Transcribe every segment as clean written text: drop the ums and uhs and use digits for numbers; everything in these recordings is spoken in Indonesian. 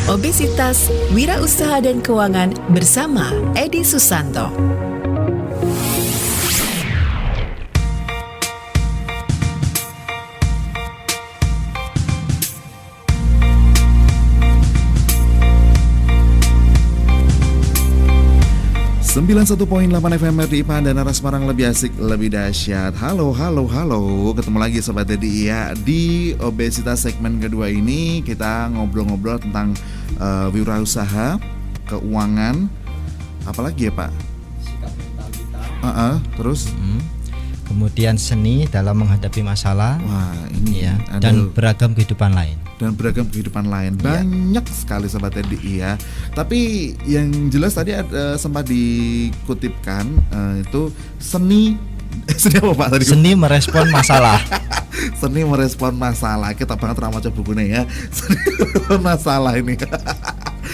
Obesitas, Wirausaha dan Keuangan bersama Edi Susanto. Sembilan 91.8 FM RDI Pandan Arah Semarang, lebih asik, lebih dahsyat. Halo. Ketemu lagi Sobat Edi ya. Di obesitas segmen kedua ini kita ngobrol-ngobrol tentang wirausaha, keuangan, apalagi ya Pak? Sikap mental kita. Terus? Kemudian seni dalam menghadapi masalah. Wah, ini ya, ada dan beragam kehidupan lain. Banyak sekali Sobat RDI ya. Tapi yang jelas tadi sempat dikutipkan itu seni apa Pak tadi? Seni merespon masalah. Seni merespon masalah. Kita banget ramaca bukunya ya. Seni merespon masalah ini.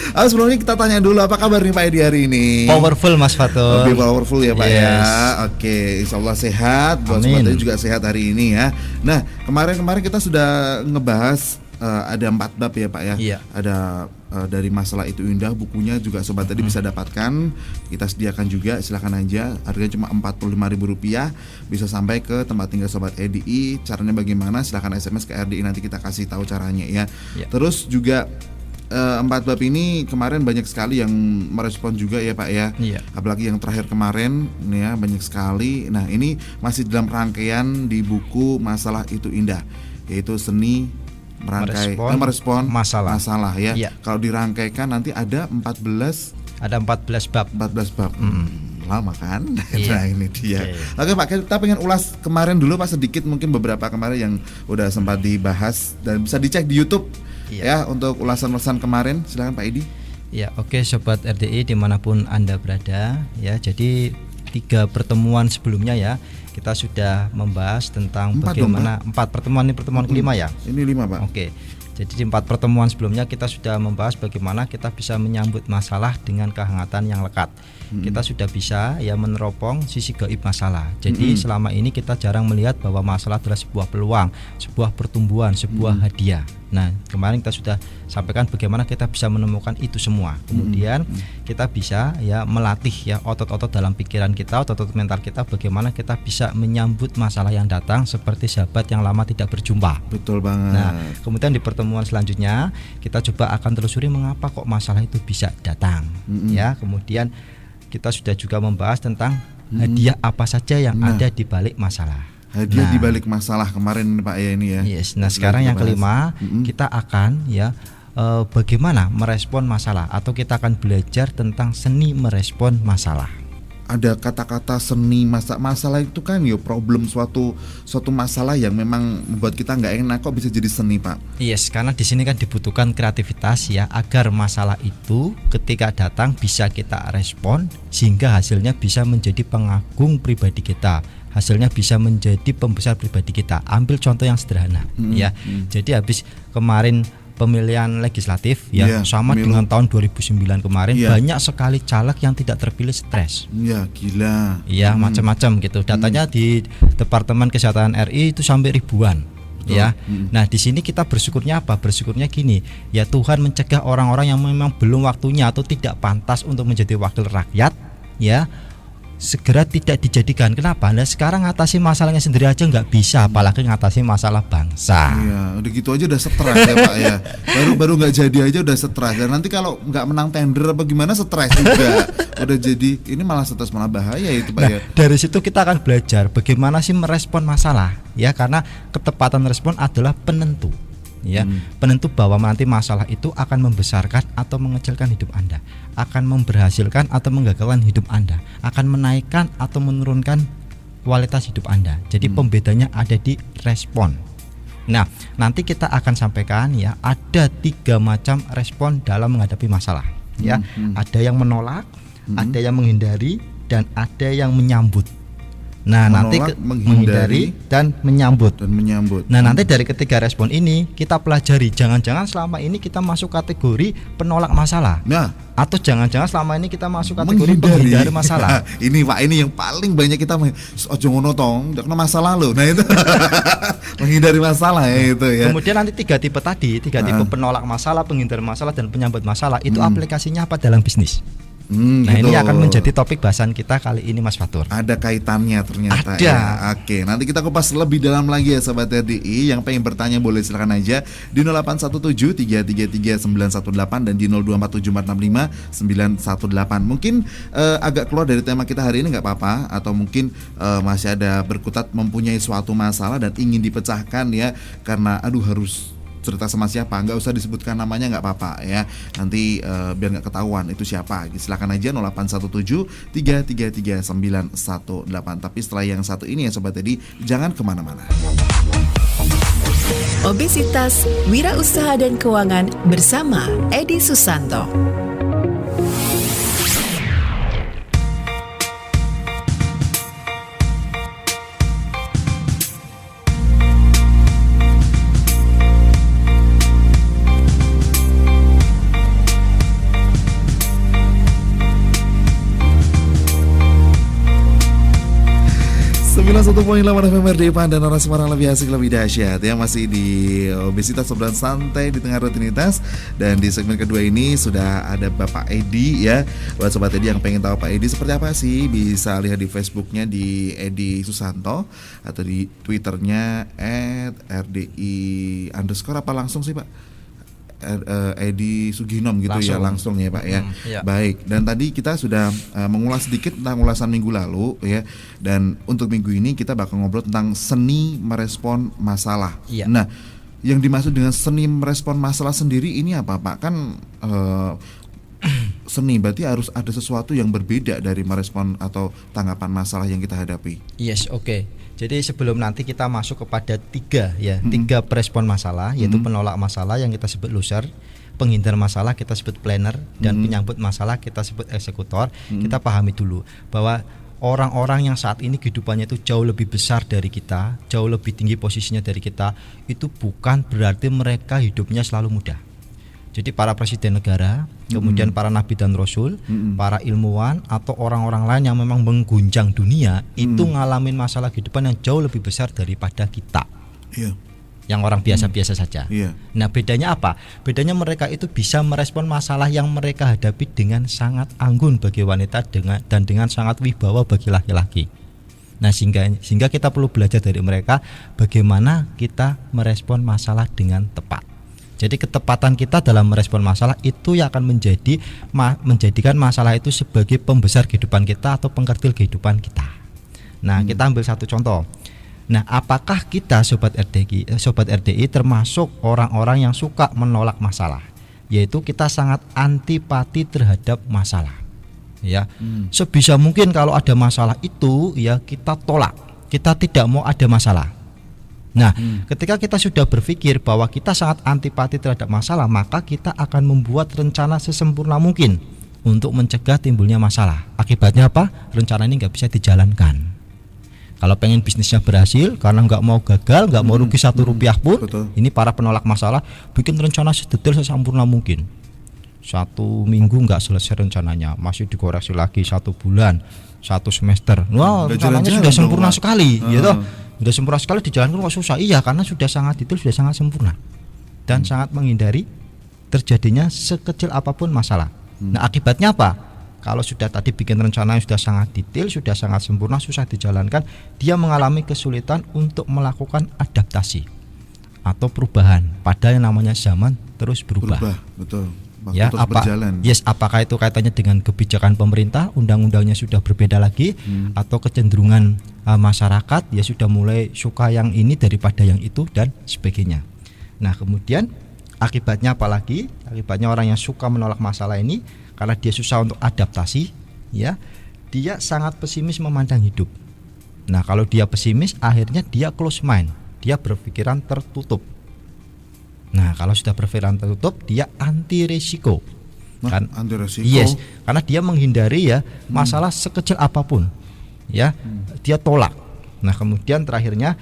Sebelumnya kita tanya dulu, apa kabar nih Pak Edi hari ini? Powerful Mas Fatul. Lebih powerful ya Pak Yes. ya. Oke, insyaallah sehat. Buat Sobat Edi juga sehat hari ini ya. Nah, kemarin kita sudah ngebahas ada 4 bab ya Pak ya. Iya. Ada dari masalah itu indah, bukunya juga Sobat Edi bisa dapatkan. Kita sediakan juga, silakan aja. Harganya cuma Rp45.000. Bisa sampai ke tempat tinggal Sobat Edi. Caranya bagaimana? Silakan SMS ke RDI, nanti kita kasih tahu caranya ya. Iya. Terus juga 4 bab ini kemarin banyak sekali yang merespon juga ya Pak ya. Iya. Apalagi yang terakhir kemarin ya, banyak sekali. Nah, ini masih dalam rangkaian di buku Masalah Itu Indah, yaitu seni merespon masalah ya. Iya. Kalau dirangkaikan nanti ada 14 bab. Lama kan? Iya. Nah, ini dia. Okay. Oke Pak, kita pengen ulas kemarin dulu Pak, sedikit mungkin beberapa kemarin yang udah sempat dibahas dan bisa dicek di YouTube. Iya. Ya, untuk ulasan-ulasan kemarin, silakan Pak Edi. Ya, oke Sobat RDI dimanapun Anda berada ya. Jadi 3 pertemuan sebelumnya ya, kita sudah membahas tentang 4 bagaimana 4 pertemuan, ini pertemuan kelima ya. Ini 5 Pak. Oke. Jadi di 4 pertemuan sebelumnya kita sudah membahas bagaimana kita bisa menyambut masalah dengan kehangatan yang lekat. Kita sudah bisa ya meneropong sisi gaib masalah. Jadi selama ini kita jarang melihat bahwa masalah adalah sebuah peluang, sebuah pertumbuhan, sebuah hadiah. Nah, kemarin kita sudah sampaikan bagaimana kita bisa menemukan itu semua. Kemudian kita bisa ya melatih ya otot-otot dalam pikiran kita, otot-otot mental kita, bagaimana kita bisa menyambut masalah yang datang seperti sahabat yang lama tidak berjumpa. Betul banget. Nah, kemudian di pertemuan selanjutnya kita coba akan telusuri mengapa kok masalah itu bisa datang. Ya, kemudian kita sudah juga membahas tentang hadiah apa saja yang ada di balik masalah. Hadiah di balik masalah kemarin Pak ya ini ya. Yes. Nah, sekarang yang kelima kita akan ya bagaimana merespon masalah, atau kita akan belajar tentang seni merespon masalah. Ada kata-kata seni masalah itu kan ya, problem suatu masalah yang memang membuat kita nggak enak, kok bisa jadi seni Pak? Yes, karena di sini kan dibutuhkan kreativitas ya, agar masalah itu ketika datang bisa kita respon sehingga hasilnya bisa menjadi pengagung pribadi kita, hasilnya bisa menjadi pembesar pribadi kita. Ambil contoh yang sederhana ya. Jadi habis kemarin pemilihan legislatif ya, sama dengan tahun 2009 kemarin, banyak sekali caleg yang tidak terpilih stres. Ya, gila. Iya, macam-macam gitu. Datanya di Departemen Kesehatan RI itu sampai ribuan. Ya. Nah, di sini kita bersyukurnya apa? Bersyukurnya gini, ya Tuhan mencegah orang-orang yang memang belum waktunya atau tidak pantas untuk menjadi wakil rakyat ya, segera tidak dijadikan. Kenapa? Nah, sekarang ngatasi masalahnya sendiri aja nggak bisa, apalagi ngatasi masalah bangsa. Iya, udah gitu aja udah stres ya Pak ya. Baru nggak jadi aja udah stres. Dan nanti kalau nggak menang tender apa gimana, stres juga. Udah jadi ini malah stres, malah bahaya itu Pak ya. Dari situ kita akan belajar bagaimana sih merespon masalah ya, karena ketepatan respon adalah penentu. Ya, penentu bahwa nanti masalah itu akan membesarkan atau mengecilkan hidup Anda, akan memberhasilkan atau menggagalkan hidup Anda, akan menaikkan atau menurunkan kualitas hidup Anda. Jadi pembedanya ada di respon. Nah, nanti kita akan sampaikan ya, ada 3 macam respon dalam menghadapi masalah. Ya, ada yang menolak, ada yang menghindari, dan ada yang menyambut. Nah, nanti menolak, menghindari dan menyambut. Nah, nanti dari ketiga respon ini kita pelajari, jangan-jangan selama ini kita masuk kategori penolak masalah. Nah, atau jangan-jangan selama ini kita masuk kategori penghindari masalah. Ini Pak, ini yang paling banyak kita ojo ngono tong, ndak kena masalah loh. Nah itu menghindari masalah ya itu ya. Kemudian nanti tiga tipe tipe penolak masalah, penghindar masalah dan penyambut masalah itu aplikasinya apa dalam bisnis. Nah gitu. ini akan menjadi topik bahasan kita kali ini Mas Fatur. Ada kaitannya ternyata. Ada. Ya. Oke, nanti kita kupas lebih dalam lagi ya Sobat RDI. Yang pengen bertanya boleh silakan aja di 0817-333-918 dan di 0247455918. Mungkin agak keluar dari tema kita hari ini nggak apa-apa, atau mungkin masih ada berkutat mempunyai suatu masalah dan ingin dipecahkan ya, karena harus cerita sama siapa, nggak usah disebutkan namanya, nggak apa-apa ya, nanti biar nggak ketahuan itu siapa. Silakan aja 0817-333-918. Tapi setelah yang satu ini ya Sobat Edi, jangan kemana-mana. Obesitas, Wirausaha dan Keuangan bersama Edi Susanto. Satu poin 8 FM RDI dan Nara Semarang lebih asik lebih dahsyat ya, masih di obesitas obrolan santai di tengah rutinitas. Dan di segmen kedua ini sudah ada Bapak Edi ya. Buat Sobat Edi yang pengen tahu Pak Edi seperti apa sih, bisa lihat di Facebooknya di Edi Susanto atau di Twitternya @RDI_ apa langsung sih Pak? Edi Suginom gitu langsung. Ya langsung ya Pak ya. Ya. Baik, dan tadi kita sudah mengulas sedikit tentang ulasan minggu lalu ya, dan untuk minggu ini kita bakal ngobrol tentang seni merespon masalah. Ya. Nah, yang dimaksud dengan seni merespon masalah sendiri ini apa Pak? Kan seni berarti harus ada sesuatu yang berbeda dari merespon atau tanggapan masalah yang kita hadapi. Yes, oke. Jadi sebelum nanti kita masuk kepada tiga respon masalah, yaitu penolak masalah yang kita sebut loser, penghindar masalah kita sebut planner, dan penyambut masalah kita sebut eksekutor. Kita pahami dulu bahwa orang-orang yang saat ini kehidupannya itu jauh lebih besar dari kita, jauh lebih tinggi posisinya dari kita, itu bukan berarti mereka hidupnya selalu mudah. Jadi para presiden negara, kemudian para nabi dan rasul, para ilmuwan atau orang-orang lain yang memang mengguncang dunia itu ngalamin masalah kehidupan yang jauh lebih besar daripada kita. Iya. Yang orang biasa-biasa saja. Iya. Nah, bedanya apa? Bedanya mereka itu bisa merespon masalah yang mereka hadapi dengan sangat anggun bagi wanita dan dengan sangat wibawa bagi laki-laki. Nah, sehingga kita perlu belajar dari mereka bagaimana kita merespon masalah dengan tepat. Jadi ketepatan kita dalam merespon masalah itu yang akan menjadikan masalah itu sebagai pembesar kehidupan kita atau pengkerdil kehidupan kita. Nah, kita ambil satu contoh. Nah, apakah kita Sobat RDI termasuk orang-orang yang suka menolak masalah? Yaitu kita sangat antipati terhadap masalah. Ya. Sebisa mungkin kalau ada masalah itu ya kita tolak. Kita tidak mau ada masalah. Nah, ketika kita sudah berpikir bahwa kita sangat antipati terhadap masalah, maka kita akan membuat rencana sesempurna mungkin untuk mencegah timbulnya masalah. Akibatnya apa? Rencana ini nggak bisa dijalankan. Kalau pengen bisnisnya berhasil, karena nggak mau gagal, nggak mau rugi satu rupiah pun, ini para penolak masalah bikin rencana sedetail sesempurna mungkin. 1 minggu nggak selesai rencananya, masih dikoreksi lagi 1 bulan, 1 semester. Wah, rencananya sudah sempurna sekali, gitu. Sudah sempurna sekali, dijalankan kok susah. Iya, karena sudah sangat detail, sudah sangat sempurna dan sangat menghindari terjadinya sekecil apapun masalah. Nah, akibatnya apa? Kalau sudah tadi bikin rencana yang sudah sangat detail, sudah sangat sempurna, susah dijalankan, dia mengalami kesulitan untuk melakukan adaptasi atau perubahan. Padahal yang namanya zaman terus berubah. Betul. Ya, apakah itu kaitannya dengan kebijakan pemerintah, undang-undangnya sudah berbeda lagi, atau kecenderungan masyarakat ya sudah mulai suka yang ini daripada yang itu dan sebagainya. Nah, kemudian akibatnya apa lagi? Akibatnya orang yang suka menolak masalah ini, karena dia susah untuk adaptasi, ya, dia sangat pesimis memandang hidup. Nah, kalau dia pesimis, akhirnya dia close mind, dia berpikiran tertutup. Nah, kalau sudah berpikiran tertutup, dia anti risiko. Anti risiko. Yes, karena dia menghindari ya masalah sekecil apapun. ya, dia tolak. Nah, kemudian terakhirnya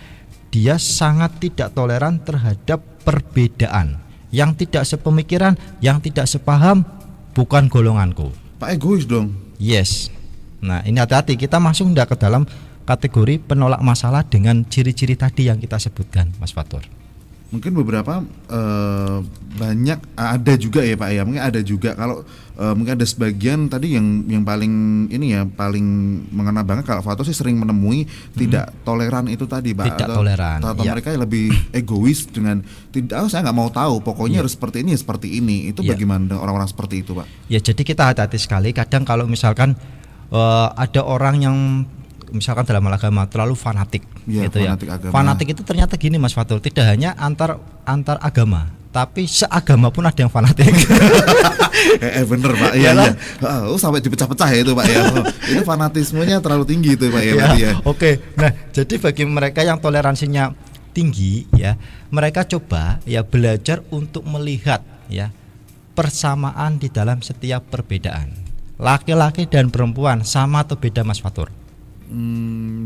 dia sangat tidak toleran terhadap perbedaan. Yang tidak sepemikiran, yang tidak sepaham, bukan golonganku. Pak egois dong. Yes. Nah, ini hati-hati, kita masuk enggak ke dalam kategori penolak masalah dengan ciri-ciri tadi yang kita sebutkan, Mas Fatur. Mungkin beberapa banyak ada juga ya Pak ya. Mungkin ada juga kalau mungkin ada sebagian tadi yang paling ini ya, paling mengena banget kalau Fatur sih sering menemui tidak toleran itu tadi Pak. Tidak toleran. Atau Ya. mereka lebih egois dengan tidak, saya nggak mau tahu, pokoknya Ya. harus seperti ini, seperti ini. Itu Ya. bagaimana dengan orang-orang seperti itu Pak? Ya, jadi kita hati-hati sekali. Kadang kalau misalkan ada orang yang misalkan dalam hal agama terlalu fanatik, Ya, gitu fanatik ya. agama. Fanatik itu ternyata gini Mas Fatul, tidak hanya antar agama, tapi seagama pun ada yang fanatik. Bener Pak, iya Yalah. iya. Sampai dipecah-pecah ya itu Pak ya. Itu fanatismenya terlalu tinggi itu Pak ya. Ya, Berarti ya. Oke. Nah, jadi bagi mereka yang toleransinya tinggi ya, mereka coba ya belajar untuk melihat ya persamaan di dalam setiap perbedaan. Laki-laki dan perempuan sama atau beda Mas Fatur?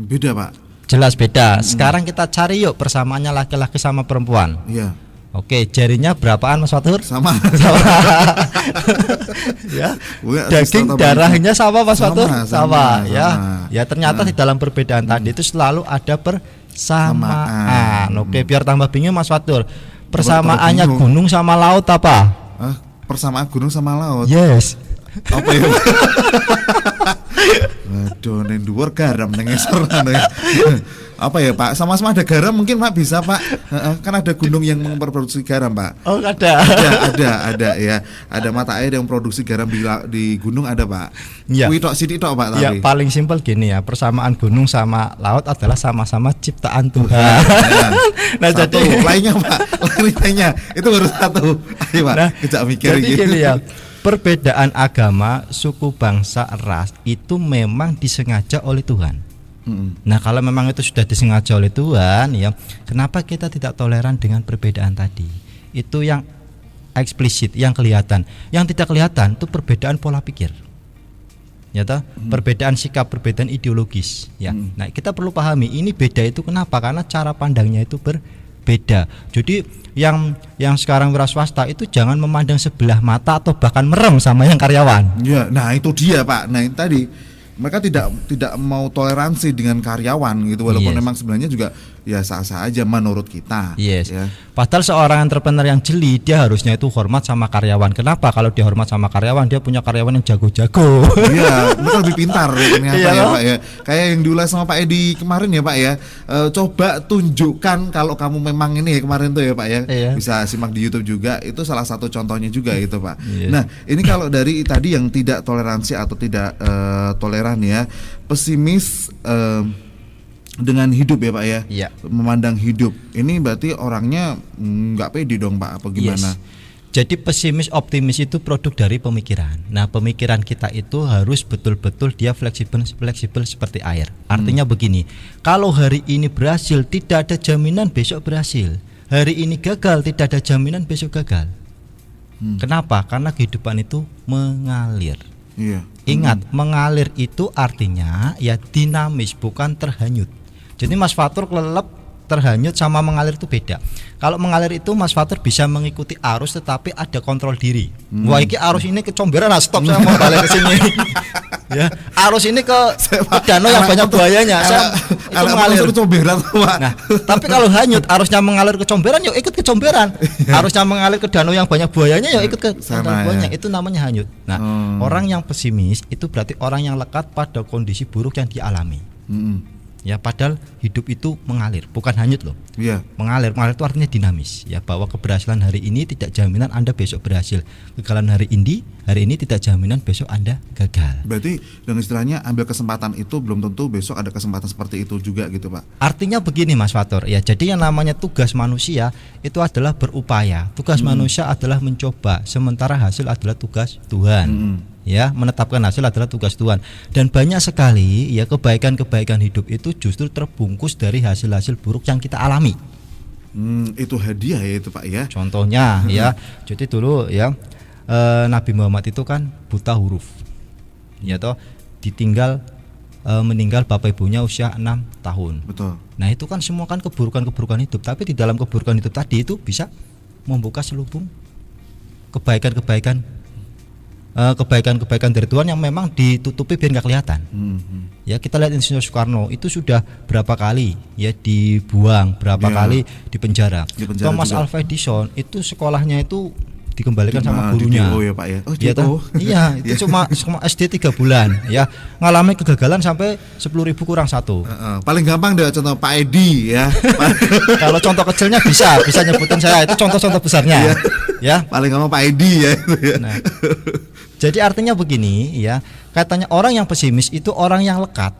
Beda Pak. Jelas beda. Sekarang kita cari yuk persamaannya laki-laki sama perempuan. Iya. Oke, jarinya berapaan Mas Fatur? Sama. Ya. Bukan, Daging sistem darahnya sama Mas Sama, Fatur? sama, Ya. sama. Ya, ternyata di dalam perbedaan tadi itu selalu ada persamaan. Samaan. Oke, biar tambah bingung Mas Fatur. Persamaannya bingung. gunung sama laut apa? Persamaan gunung sama laut. Yes. Apa ya? Waduh, neng dhuwur garam neng ngisor anu ya. Apa ya Pak? Sama-sama ada garam mungkin Pak bisa Pak. Kan ada gunung yang memproduksi garam Pak. Oh, ada. Ada ya. Ada mata air yang produksi garam di gunung ada Pak. Ya. Kuwi tok sithik tok Pak Ya, tapi. paling simpel gini ya, persamaan gunung sama laut adalah sama-sama ciptaan Tuhan. Ya. Nah, Satu, jadi lainnya Pak, lainnya itu baru satu. Ayo Pak, Nah, kejak mikir jadi gitu. gini ya, perbedaan agama, suku, bangsa, ras itu memang disengaja oleh Tuhan. Nah, kalau memang itu sudah disengaja oleh Tuhan ya, kenapa kita tidak toleran dengan perbedaan tadi? Itu yang eksplisit, yang kelihatan. Yang tidak kelihatan itu perbedaan pola pikir. Ya toh, perbedaan sikap, perbedaan ideologis ya. Nah, kita perlu pahami ini beda itu kenapa? Karena cara pandangnya itu berbeda. Jadi yang sekarang wira swasta itu jangan memandang sebelah mata atau bahkan merem sama yang karyawan. Ya, nah itu dia Pak. Nah itu tadi mereka tidak mau toleransi dengan karyawan gitu, walaupun Yes. memang sebenarnya juga ya sah-sah aja menurut kita. Yes. Ya. Padahal seorang entrepreneur yang jeli dia harusnya itu hormat sama karyawan. Kenapa? Kalau dia hormat sama karyawan, dia punya karyawan yang jago-jago. Iya, mereka lebih pintar ya, ternyata Iya, ya loh. Pak ya. Kayak yang diulas sama Pak Edi kemarin ya Pak ya. Coba tunjukkan kalau kamu memang ini ya kemarin tuh ya Pak ya. Iya. Bisa simak di YouTube juga. Itu salah satu contohnya juga itu Pak. Iya. Nah, ini kalau dari tadi yang tidak toleransi atau tidak toleran ya, pesimis dengan hidup ya Pak ya. Iya. Memandang hidup. Ini berarti orangnya nggak pede dong Pak, apa gimana? Yes. Jadi pesimis optimis itu produk dari pemikiran. Nah, pemikiran kita itu harus betul-betul dia fleksibel seperti air. Artinya begini, kalau hari ini berhasil tidak ada jaminan besok berhasil. Hari ini gagal tidak ada jaminan besok gagal. Kenapa? Karena kehidupan itu mengalir. Iya. Ingat, mengalir itu artinya ya dinamis, bukan terhanyut. Jadi Mas Fatur kelelep, terhanyut sama mengalir itu beda. Kalau mengalir itu Mas Fatur bisa mengikuti arus tetapi ada kontrol diri. Wah, ini arus ini kecomberan, nah stop saya mau balik ke sini. Ya, arus ini ke danau yang banyak buayanya. Saya itu mengalir. Pak. Nah, tapi kalau hanyut arusnya mengalir ke comberan, yuk ikut ke comberan. Arusnya mengalir ke danau yang banyak buayanya, yuk ikut ke Sana, danau buayanya. ya. Itu namanya hanyut. Nah, orang yang pesimis itu berarti orang yang lekat pada kondisi buruk yang dialami. Ya, padahal hidup itu mengalir, bukan hanyut loh. Iya. Mengalir itu artinya dinamis. Ya, bahwa keberhasilan hari ini tidak jaminan Anda besok berhasil. Kegagalan hari ini tidak jaminan besok Anda gagal. Berarti dengan istilahnya ambil kesempatan itu belum tentu besok ada kesempatan seperti itu juga gitu Pak. Artinya begini Mas Fatur, ya jadi yang namanya tugas manusia itu adalah berupaya. Tugas manusia adalah mencoba, sementara hasil adalah tugas Tuhan. Ya, menetapkan hasil adalah tugas Tuhan. Dan banyak sekali ya kebaikan-kebaikan hidup itu justru terbungkus dari hasil-hasil buruk yang kita alami. Itu hadiah ya itu Pak ya. Contohnya ya, jadi dulu ya Nabi Muhammad itu kan buta huruf. Ya toh, ditinggal meninggal bapak ibunya usia 6 tahun. Betul. Nah itu kan semua kan keburukan-keburukan hidup, tapi di dalam keburukan hidup tadi itu bisa membuka selubung kebaikan-kebaikan dari Tuhan yang memang ditutupi biar nggak kelihatan. Ya kita lihat Insinyur Soekarno itu sudah berapa kali ya dibuang, berapa kali di penjara. Thomas juga. Alva Edison itu sekolahnya itu dikembalikan sama gurunya. Oh ya Pak ya. Oh Ya, iya, itu cuma SD 3 bulan ya. Ngalamin kegagalan sampai 10.000 kurang 1. Paling gampang deh contoh Pak Edi ya. Kalau contoh kecilnya bisa nyebutin saya, itu contoh-contoh besarnya. Ya. Paling gampang Pak Edi ya. Nah, jadi artinya begini ya, katanya orang yang pesimis itu orang yang lekat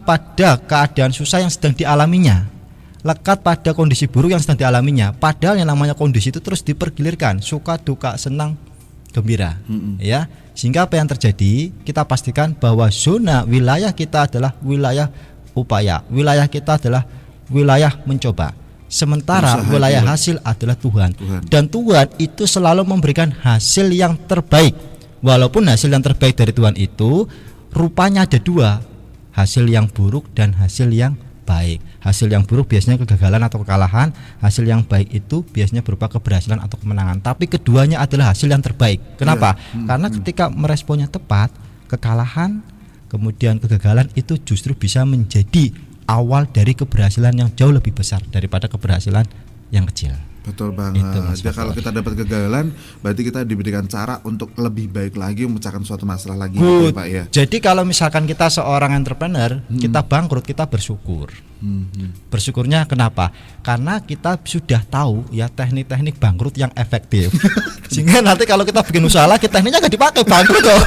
pada keadaan susah yang sedang dialaminya, lekat pada kondisi buruk yang sedang dialaminya. Padahal yang namanya kondisi itu terus dipergilirkan, suka duka senang gembira, ya. Sehingga apa yang terjadi? Kita pastikan bahwa zona wilayah kita adalah wilayah upaya, wilayah kita adalah wilayah mencoba. Sementara Usaha wilayah Tuhan. hasil adalah Tuhan. Dan Tuhan itu selalu memberikan hasil yang terbaik. Walaupun hasil yang terbaik dari Tuhan itu rupanya ada 2, hasil yang buruk dan hasil yang baik. Hasil yang buruk biasanya kegagalan atau kekalahan, hasil yang baik itu biasanya berupa keberhasilan atau kemenangan. Tapi keduanya adalah hasil yang terbaik. Kenapa? Karena ketika meresponnya tepat, kekalahan kemudian kegagalan itu justru bisa menjadi awal dari keberhasilan yang jauh lebih besar daripada keberhasilan yang kecil. Betul banget. Itu, Mas Jadi kalau Fatul. kita dapat kegagalan, berarti kita diberikan cara untuk lebih baik lagi memecahkan suatu masalah lagi, Good. Pak ya. Jadi kalau misalkan kita seorang entrepreneur, kita bangkrut, kita bersyukur. Bersyukurnya kenapa? Karena kita sudah tahu ya teknik-teknik bangkrut yang efektif. Sehingga nanti kalau kita bikin usaha lagi, tekniknya nggak dipakai, bangkrut dong.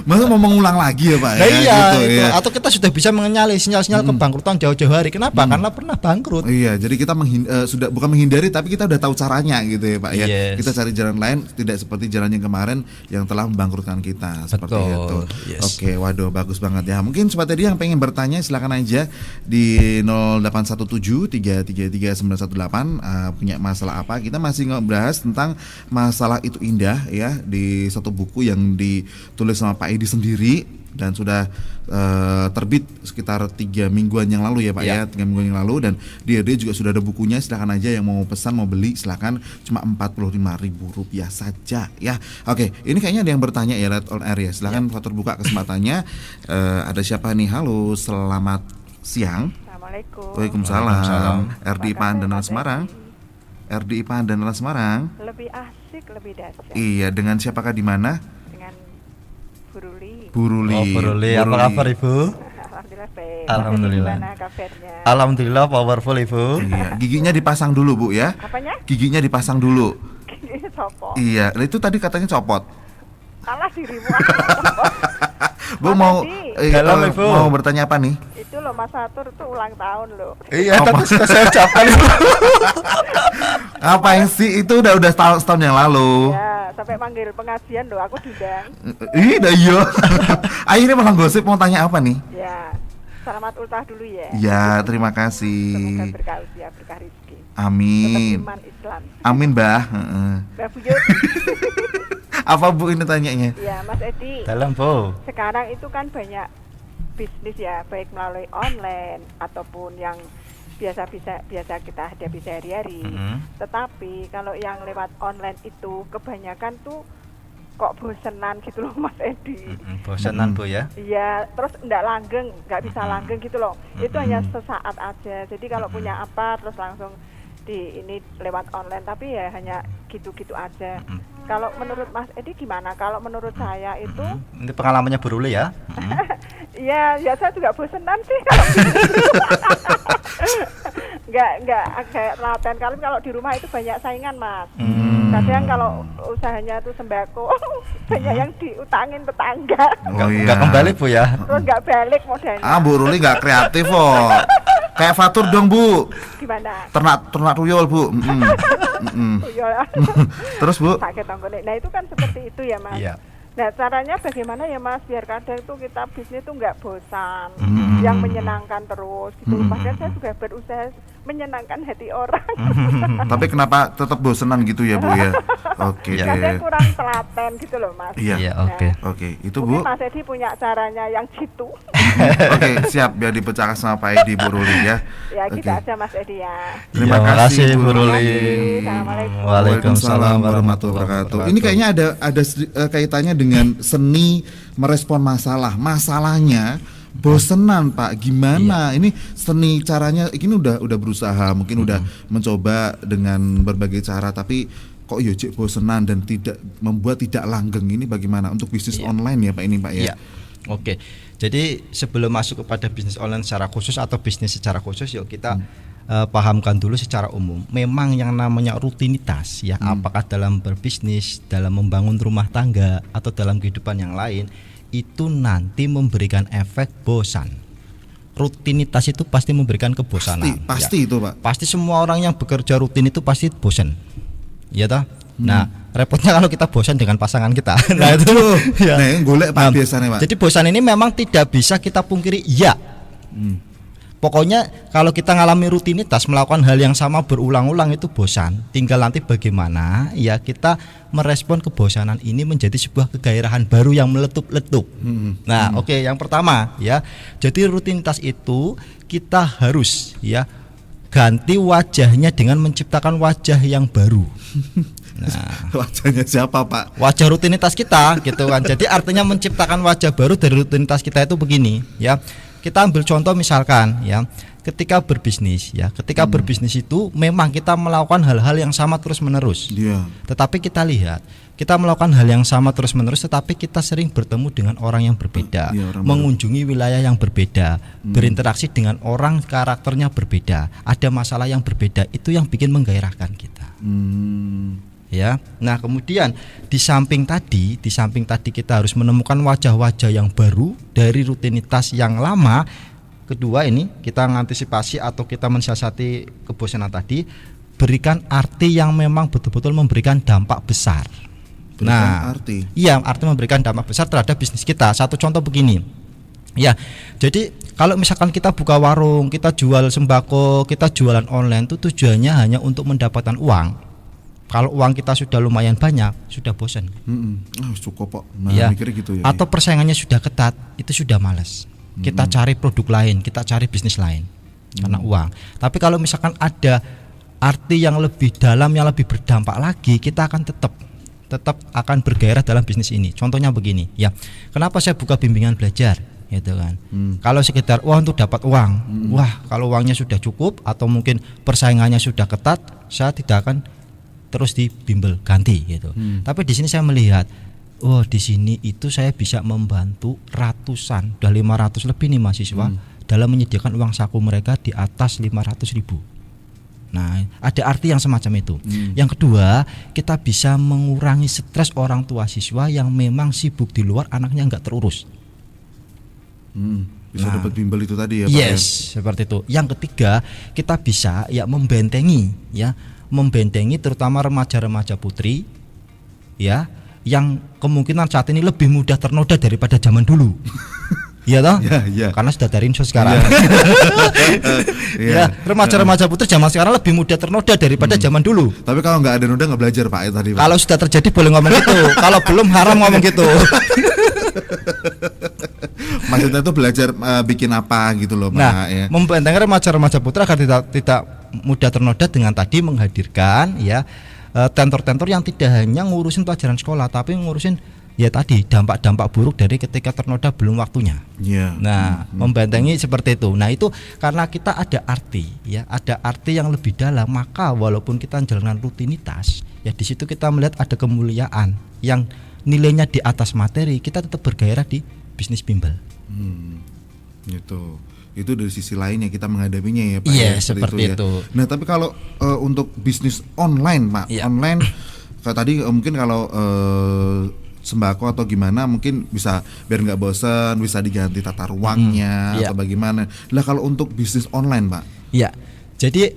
Masa mau mengulang lagi ya Pak Nah, ya? iya, Gitu, itu. ya. Atau kita sudah bisa mengenali sinyal-sinyal kebangkrutan jauh-jauh hari. Kenapa? Karena pernah bangkrut. Iya, jadi kita sudah bukan menghindari, tapi kita udah tahu caranya gitu ya Pak ya. Yes. Kita cari jalan lain, tidak seperti jalan yang kemarin yang telah membangkrutkan kita. Seperti Betul, itu. yes. Oke, waduh bagus banget ya. Mungkin Sobat Edi yang pengen bertanya silakan aja di 0817-333-918 punya masalah apa. Kita masih ngebahas tentang masalah itu indah ya di satu buku yang ditulis sama Pak Edi sendiri dan sudah terbit sekitar 3 mingguan yang lalu ya Pak ya, 3 mingguan yang lalu, dan dia juga sudah ada bukunya. Silakan aja yang mau pesan, mau beli silakan, cuma Rp45.000 saja ya. Oke, ini kayaknya ada yang bertanya ya on air ya. Silakan Fatur buka kesempatannya. Ada siapa nih? Halo, selamat siang. Assalamualaikum. Waalaikumsalam. RDI Terima Pandanal kasih, Semarang. Pak RDI Pandanal Semarang. Edi. Lebih asik, lebih dahsyat. Iya, dengan siapakah di mana? Dengan Bu Ruli. Bu Ruli. Oh, Bu Ruli, apa kabar Ibu? Alhamdulillah baik. Alhamdulillah. Gimana kabarnya? Alhamdulillah powerful Ibu. Iya, giginya dipasang dulu Bu ya. Apanya? Giginya dipasang dulu. Sopo. Iya, itu tadi katanya copot. Alah dirimu. Bu Mas mau Edi. Dalam, Ibu. mau bertanya apa nih? Itu loh Mas Fatur tuh ulang tahun loh. Iya, Apa? tadi sudah saya ucapkan. Ngapain sih? Itu udah setahun yang lalu. Ya, sampai manggil pengajian loh, aku diundang. Ih, dah iya. Akhirnya malah gosip mau tanya apa nih? Ya. Selamat ultah dulu ya. Ya, terima kasih. Semoga berkah usia, berkah rezeki. Tetap Amin. iman Islam. Amin, Mbah. Heeh. Mbak Buyut. Apa Bu ini tanyanya? Ya, Mas Edi. Dalam Bu. Sekarang itu kan banyak bisnis ya, baik melalui online ataupun yang biasa kita hadapi sehari-hari. Tetapi kalau yang lewat online itu kebanyakan tuh kok bosenan gitu loh Mas Edi. Bosanan Bu ya. Iya, terus nggak langgeng, nggak bisa langgeng gitu loh. Itu hanya sesaat aja. Jadi kalau punya apa terus langsung ini lewat online, tapi ya hanya gitu-gitu aja. Kalau menurut Mas Edi gimana? Kalau menurut saya itu Ini pengalamannya Bu Ruli ya. ya saya juga bosenan sih kalau nggak kayak telaten kali kalau di rumah itu banyak saingan Mas. Kadang kalau usahanya itu sembako banyak yang diutangin tetangga, Oh iya. Enggak kembali Bu ya. terus nggak balik modalnya. Bu Ruli nggak kreatif kok. Kayak Fatur dong Bu. Gimana? Ternak tuyul Bu. Ya, Terus Bu? pakai tonggone. Nah itu kan seperti itu ya Mas. Iya. Nah caranya bagaimana ya Mas biar kadang tuh bisnis tuh nggak bosan, yang menyenangkan terus gitu. Padahal saya juga berusaha menyenangkan hati orang. Tapi kenapa tetap bosenan gitu ya Bu ya? Oke Saya deh. kurang telaten gitu loh Mas. Iya. Iya, oke. Oke, itu Bu. Mungkin Mas Edi punya caranya yang jitu. Oke, siap biar dipecahkan sama Pak Edi Bu Ruli ya. Ya Oke. gitu aja Mas Edi ya. Terima Ya, kasih Bu Bu Ruli. Ruli. Assalamualaikum. Waalaikumsalam warahmatullahi wabarakatuh. Ini kayaknya ada kaitannya dengan seni merespon masalah. Masalahnya bosenan Pak, gimana? Ini seni caranya, ini udah berusaha, mungkin udah mencoba dengan berbagai cara, tapi kok ya cek bosenan dan membuat tidak langgeng. Ini bagaimana untuk bisnis online ya Pak ini Pak ya? Iya. Oke. Jadi sebelum masuk kepada bisnis online secara khusus atau bisnis secara khusus, yuk kita pahamkan dulu secara umum. Memang yang namanya rutinitas ya, apakah dalam berbisnis, dalam membangun rumah tangga atau dalam kehidupan yang lain, itu nanti memberikan efek bosan. Rutinitas itu pasti memberikan kebosanan. Pasti itu Pak. Pasti semua orang yang bekerja rutin itu pasti bosan. Ya toh? Nah, repotnya kalau kita bosan dengan pasangan kita. Nah, itu ya. Nah, yang golek Pak biasanya Pak. Jadi bosan ini memang tidak bisa kita pungkiri. Ya. Pokoknya kalau kita ngalami rutinitas melakukan hal yang sama berulang-ulang itu bosan. Tinggal nanti bagaimana ya kita merespon kebosanan ini menjadi sebuah kegairahan baru yang meletup-letup. Nah, oke, yang pertama ya. Jadi rutinitas itu kita harus ya ganti wajahnya dengan menciptakan wajah yang baru. Nah, wajahnya siapa Pak? wajah rutinitas kita gitu kan. Jadi artinya menciptakan wajah baru dari rutinitas kita itu begini ya. Kita ambil contoh misalkan ya, ketika berbisnis ya, ketika berbisnis itu memang kita melakukan hal-hal yang sama terus-menerus. Iya. Tetapi kita lihat, kita melakukan hal yang sama terus-menerus, tetapi kita sering bertemu dengan orang yang berbeda, Iya, orang mengunjungi wilayah yang berbeda, berinteraksi dengan orang karakternya berbeda, ada masalah yang berbeda, itu yang bikin menggairahkan kita. Ya, nah kemudian di samping tadi kita harus menemukan wajah-wajah yang baru dari rutinitas yang lama. Kedua ini kita mengantisipasi atau kita mensiasati kebosanan tadi, berikan arti yang memang betul-betul memberikan dampak besar. Arti. Iya, arti memberikan dampak besar terhadap bisnis kita. Satu contoh begini. Ya, jadi kalau misalkan kita buka warung, kita jual sembako, kita jualan online, itu tujuannya hanya untuk mendapatkan uang. Kalau uang kita sudah lumayan banyak, sudah bosan. Cukup kok. Nah, Ya. mikirnya gitu ya. Atau persaingannya sudah ketat, itu sudah malas. Kita cari produk lain, kita cari bisnis lain karena uang. Tapi kalau misalkan ada arti yang lebih dalam, yang lebih berdampak lagi, kita akan tetap akan bergairah dalam bisnis ini. Contohnya begini, ya. Kenapa saya buka bimbingan belajar? Gitu kan. Kalau sekedar uang untuk dapat uang, wah, kalau uangnya sudah cukup atau mungkin persaingannya sudah ketat, saya tidak akan terus dibimbel ganti gitu. Tapi di sini saya melihat, oh di sini itu saya bisa membantu ratusan, udah 500 lebih nih mahasiswa dalam menyediakan uang saku mereka di atas 500.000. Nah, ada arti yang semacam itu. Yang kedua, kita bisa mengurangi stres orang tua siswa yang memang sibuk di luar, anaknya nggak terurus. Bisa dapat bimbel itu tadi ya Pak. Yes, seperti itu. Yang ketiga, kita bisa ya membentengi terutama remaja-remaja putri ya yang kemungkinan saat ini lebih mudah ternoda daripada zaman dulu. Iya toh? Iya. Karena sudah dari info sekarang. Ya, remaja-remaja putri zaman sekarang lebih mudah ternoda daripada zaman dulu. Tapi kalau nggak ada noda nggak belajar Pak ya tadi Pak. Kalau sudah terjadi boleh ngomong gitu. Kalau belum haram ngomong gitu. Maksudnya itu belajar bikin apa gitu loh Pak Nah, ya. membentengkan remaja-remaja putra agar tidak mudah ternoda dengan tadi menghadirkan ya tentor-tentor yang tidak hanya ngurusin pelajaran sekolah, tapi ngurusin ya tadi dampak-dampak buruk dari ketika ternoda belum waktunya. Iya. Nah, membentengi seperti itu. Nah, itu karena kita ada arti ya, ada arti yang lebih dalam, maka walaupun kita menjalankan rutinitas, ya di situ kita melihat ada kemuliaan yang nilainya di atas materi, kita tetap bergairah di bisnis bimbel. Itu dari sisi lainnya kita menghadapinya ya Pak. Iya, ya, seperti itu. Nah, tapi kalau untuk bisnis online Pak, Iya. online kayak tadi mungkin kalau sembako atau gimana mungkin bisa biar nggak bosan, bisa diganti tata ruangnya Iya. atau bagaimana. Lah kalau untuk bisnis online Pak, Ya, jadi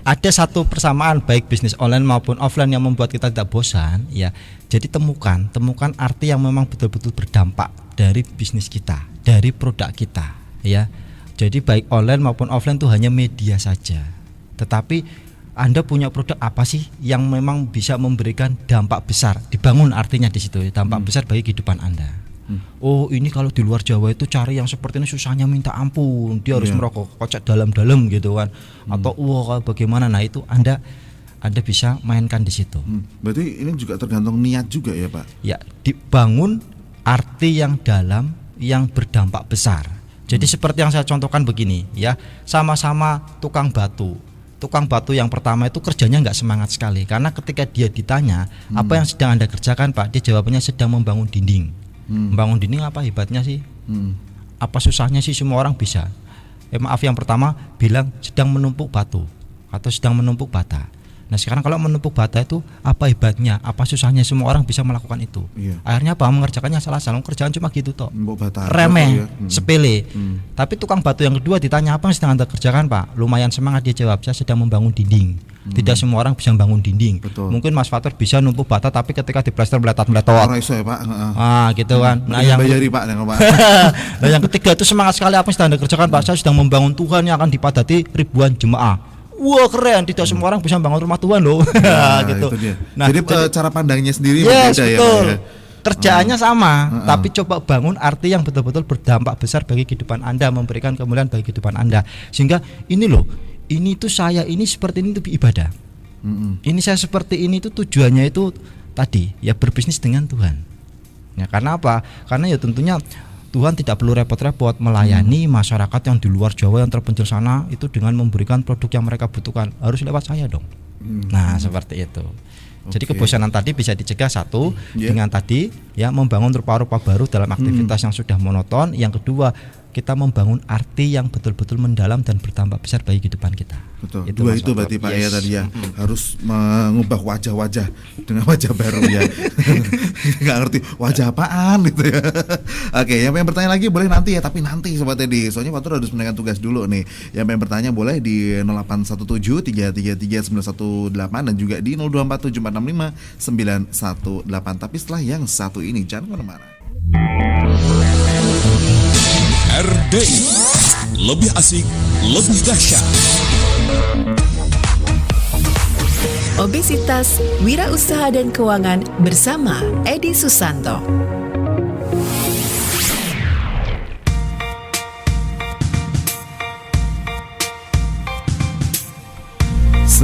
ada satu persamaan baik bisnis online maupun offline yang membuat kita tidak bosan. Ya, jadi temukan arti yang memang betul-betul berdampak dari bisnis kita, dari produk kita. Ya, jadi baik online maupun offline itu hanya media saja. tetapi Anda punya produk apa sih yang memang bisa memberikan dampak besar, dibangun artinya di situ dampak besar bagi kehidupan Anda. Oh ini kalau di luar Jawa itu cari yang seperti ini susahnya minta ampun, dia harus merokok kocak dalam-dalam gitu kan, atau wah bagaimana, nah itu Anda bisa mainkan di situ. Berarti ini juga tergantung niat juga ya Pak? Ya, dibangun arti yang dalam yang berdampak besar. Jadi seperti yang saya contohkan begini ya, sama-sama tukang batu. Tukang batu yang pertama itu kerjanya nggak semangat sekali, karena ketika dia ditanya apa yang sedang Anda kerjakan Pak, dia jawabannya sedang membangun dinding. Membangun dinding apa hebatnya sih? Apa susahnya sih, semua orang bisa. Maaf, yang pertama bilang sedang menumpuk batu atau sedang menumpuk bata. Nah sekarang kalau menumpuk bata itu apa hebatnya, apa susahnya, semua orang bisa melakukan itu. Akhirnya apa, mengerjakannya salah-salah, kerjaan cuma gitu toh, remeh, sepele. Tapi tukang batu yang kedua ditanya apa yang sedang Anda kerjakan Pak, lumayan semangat dia jawab, saya sedang membangun dinding. Tidak semua orang bisa membangun dinding. Mungkin Mas Fatur bisa numpuk bata, tapi ketika diplester meletot-meletot. Ya, Pak. Gitu kan. Nah yang bayari Pak, Pak. Nah yang ketiga itu semangat sekali, apa yang sedang Anda kerjakan Pak, saya sedang membangun Tuhan yang akan dipadati ribuan jemaah. Wah keren, tidak semua orang bisa membangun rumah Tuhan loh. Gitu. Nah, jadi cara pandangnya sendiri berbeda betul. Ya. Kerjaannya sama, tapi coba bangun arti yang betul-betul berdampak besar bagi kehidupan Anda, memberikan kemuliaan bagi kehidupan Anda. Sehingga ini loh, ini tuh saya ini seperti ini itu ibadah. Ini saya seperti ini itu tujuannya itu tadi ya berbisnis dengan Tuhan. Ya karena apa? Karena ya tentunya Tuhan tidak perlu repot-repot melayani masyarakat yang di luar Jawa yang terpencil sana itu dengan memberikan produk yang mereka butuhkan, harus lewat saya dong. Nah seperti itu. Jadi kebosanan tadi bisa dicegah satu dengan tadi ya membangun rupa-rupa baru dalam aktivitas yang sudah monoton. Yang kedua kita membangun arti yang betul-betul mendalam dan berdampak besar bagi kehidupan kita. Betul. Dua itu berarti Pak ya tadi ya, harus mengubah wajah-wajah dengan wajah baru ya. Nggak ngerti wajah apaan gitu ya. Oke, yang pengen bertanya lagi boleh nanti ya, tapi nanti Sobat Edi. Soalnya Pak Tur harus menunaikan tugas dulu nih. Yang pengen bertanya boleh di 0817 333 918 dan juga di 024745 918. Tapi setelah yang satu ini jangan kemana-mana. RDI, lebih asik, lebih dahsyat. Obesitas, Wirausaha dan Keuangan bersama Edi Susanto.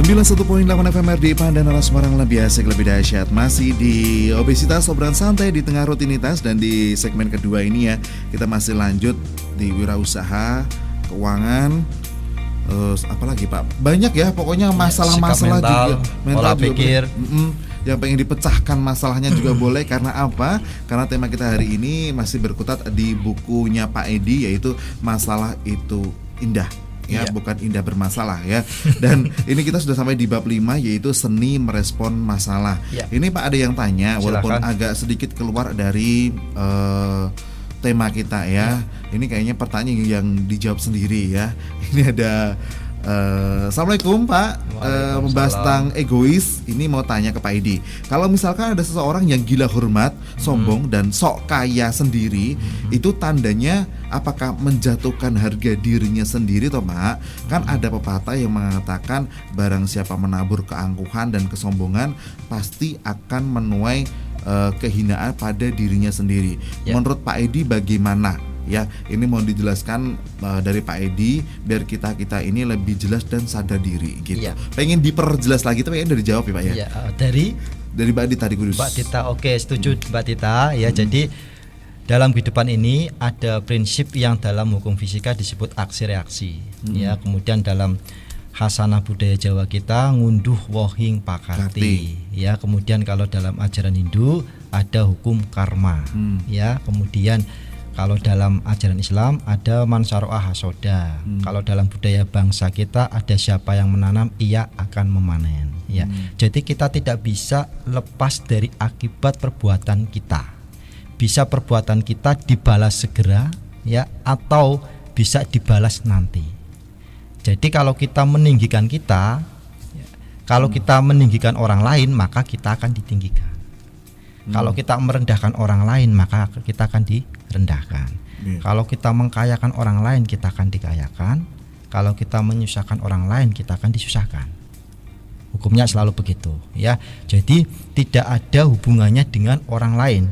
91.8 FM RDI Pandana Semarang, lebih asik, lebih dahsyat. Masih di obesitas, obrolan santai di tengah rutinitas. Dan di segmen kedua ini ya, kita masih lanjut di wirausaha, keuangan, apalagi Pak, banyak ya pokoknya masalah-masalah juga, mental juga pikir. Yang pengen dipecahkan masalahnya juga boleh. Karena apa? Karena tema kita hari ini masih berkutat di bukunya Pak Edi, yaitu Masalah Itu Indah. Ya, bukan indah bermasalah ya. Dan ini kita sudah sampai di bab 5, yaitu seni merespon masalah. Ini Pak ada yang tanya, walaupun agak sedikit keluar dari tema kita ya. Ini kayaknya pertanyaan yang dijawab sendiri ya. Ini ada Assalamualaikum Pak, membahas tentang egois. Ini mau tanya ke Pak Edi, kalau misalkan ada seseorang yang gila hormat, sombong dan sok kaya sendiri, itu tandanya apakah menjatuhkan harga dirinya sendiri toh Pak? Kan ada pepatah yang mengatakan barang siapa menabur keangkuhan dan kesombongan pasti akan menuai kehinaan pada dirinya sendiri. Menurut Pak Edi bagaimana? Ya, ini mau dijelaskan dari Pak Edi biar kita ini lebih jelas dan sadar diri gitu. Pengen diperjelas lagi tuh pengen dijawab ya Pak ya. Dari Mbak Dita di Kudus. Mbak Dita, oke, setuju Mbak Dita ya. Jadi dalam kehidupan ini ada prinsip yang dalam hukum fisika disebut aksi reaksi. Ya, kemudian dalam hasanah budaya Jawa kita ngunduh wohing pakarti. Ya, kemudian kalau dalam ajaran Hindu ada hukum karma. Ya, kemudian kalau dalam ajaran Islam ada mansaro'ah hasoda. Kalau dalam budaya bangsa kita ada siapa yang menanam ia akan memanen. Ya, jadi kita tidak bisa lepas dari akibat perbuatan kita. Bisa perbuatan kita dibalas segera, ya, atau bisa dibalas nanti. Jadi kalau kita meninggikan kita, kalau kita meninggikan orang lain maka kita akan ditinggikan. Kalau kita merendahkan orang lain maka kita akan direndahkan. Kalau kita mengkayakan orang lain kita akan dikayakan. Kalau kita menyusahkan orang lain, kita akan disusahkan. Hukumnya selalu begitu, ya. Jadi tidak ada hubungannya dengan orang lain.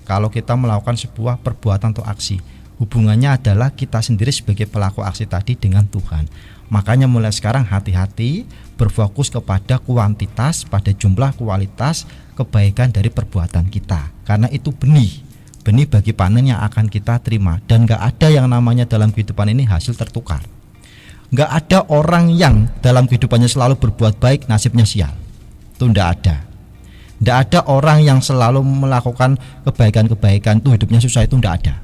Kalau kita melakukan sebuah perbuatan atau aksi, hubungannya adalah kita sendiri sebagai pelaku aksi tadi dengan Tuhan. Makanya mulai sekarang hati-hati berfokus kepada kuantitas, pada jumlah kualitas kebaikan dari perbuatan kita. Karena itu benih bagi panen yang akan kita terima. Dan gak ada yang namanya dalam kehidupan ini hasil tertukar. Gak ada orang yang dalam kehidupannya selalu berbuat baik nasibnya sial. Itu gak ada. Gak ada orang yang selalu melakukan kebaikan-kebaikan itu hidupnya susah, itu gak ada.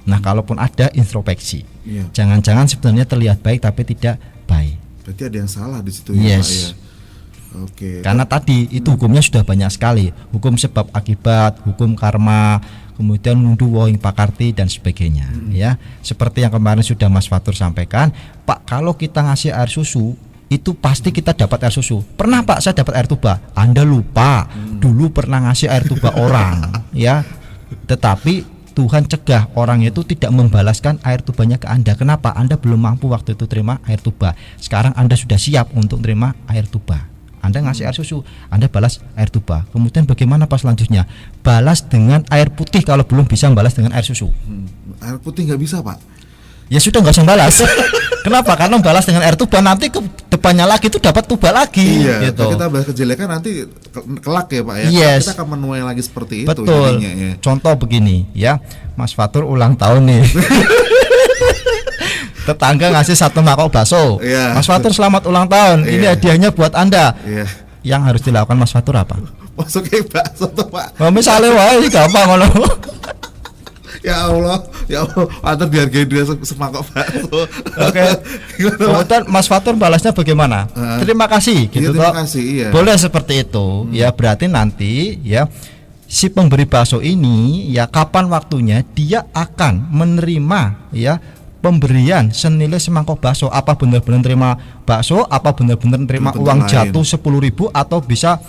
Nah, kalaupun ada, introspeksi. Iya. Jangan-jangan sebenarnya terlihat baik tapi tidak baik. Berarti ada yang salah di situ Yes. ya, Pak ya. Oke. Karena tadi itu hukumnya sudah banyak sekali. Hukum sebab akibat, hukum karma, kemudian ngunduh woing pakarti dan sebagainya, ya. Seperti yang kemarin sudah Mas Fatur sampaikan, Pak, kalau kita ngasih air susu itu pasti kita dapat air susu. Pernah Pak saya dapat air tuba? Anda lupa. Dulu pernah ngasih air tuba orang, ya. Tetapi Tuhan cegah orang itu tidak membalaskan air tubanya ke Anda. Kenapa? Anda belum mampu waktu itu terima air tuba. Sekarang Anda sudah siap untuk terima air tuba. Anda ngasih air susu, Anda balas air tuba. Kemudian bagaimana pas selanjutnya? Balas dengan air putih kalau belum bisa balas dengan air susu. Air putih nggak bisa, Pak. Ya sudah, nggak usah balas. Kenapa? Karena balas dengan air tuba nanti ke depannya lagi itu dapat tuba lagi. Iya. Gitu. Kalau kita bahas kejelekan nanti kelak ya, Pak ya. Yes. Kita akan menuai lagi seperti itu. Betul. Jadinya, ya. Contoh begini, ya, Mas Fatur ulang tahun nih. Tetangga ngasih 1 mangkok bakso. Iya. Mas Fatur selamat ulang tahun. Ini Iya. hadiahnya buat Anda. Iya. Yang harus dilakukan Mas Fatur apa? Masuknya bakso tuh, Pak. Nah, misalnya wae gampang ngono. Ya Allah, atau dihargai dia semangkok bakso. Oke. Kemudian Mas Fatur balasnya bagaimana? Terima kasih gitu. Iya, terima toh. kasih, iya. Boleh seperti itu. Ya berarti nanti ya si pemberi bakso ini ya kapan waktunya dia akan menerima ya pemberian senilai semangkok bakso. Apa benar-benar terima bakso, apa benar-benar terima Bentuk uang lain. jatuh 10.000 atau bisa